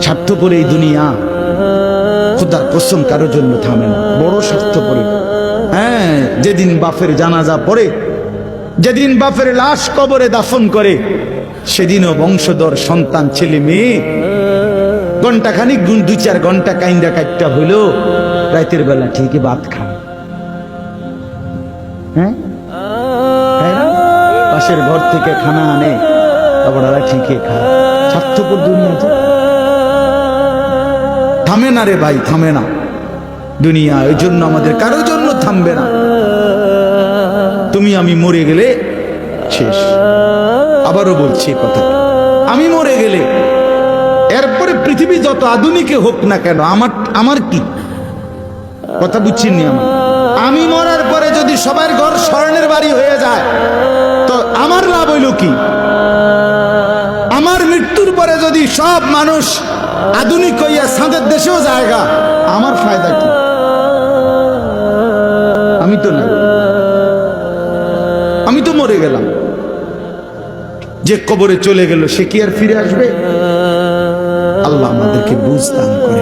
স্বার্থপর এই দুনিয়া, খোদার কসম কারোর জন্য থামে না, বড় স্বার্থপর। হ্যাঁ, যেদিন বাপের জানাজা পড়ে, যেদিন বাপের লাশ কবরে দাফন করে, সেদিনও বংশধর সন্তান ছেলে মেয়ে ঘন্টাখানিক 2-4 ঘন্টা কাইন্দা কাটটা হইল, রাতের বেলা ঠিকই ভাত খায়। হ্যাঁ, পাশের ঘর থেকে খানা আনে, তারপর ঠিকই খায়। স্বার্থপর দুনিয়া যে থামে না রে ভাই, থামে না দুনিয়া। ওই জন্য আমাদের কারোর জন্য থামবে না। তুমি আমি মরে গেলে শেষ। আবারও বলছি কথা, আমি মরে গেলে এরপরে পৃথিবী যত আধুনিকে হোক না কেন, আমার কি কথা বুঝছিনি? আমি মরার পরে যদি সবার ঘর স্বর্ণের বাড়ি হয়ে যায়, তো আমার লাভ হইল কি? আমার মৃত্যুর পরে যদি সব মানুষ আধুনিক হইয়া সাঁদের দেশেও জায়গা, আমার ফায়দা কি? আমি তো না, আমি তো মরে গেলাম। যে কবরে চলে গেল সে কি আর ফিরে আসবে? আল্লাহ আমাদেরকে বুঝ দান করে।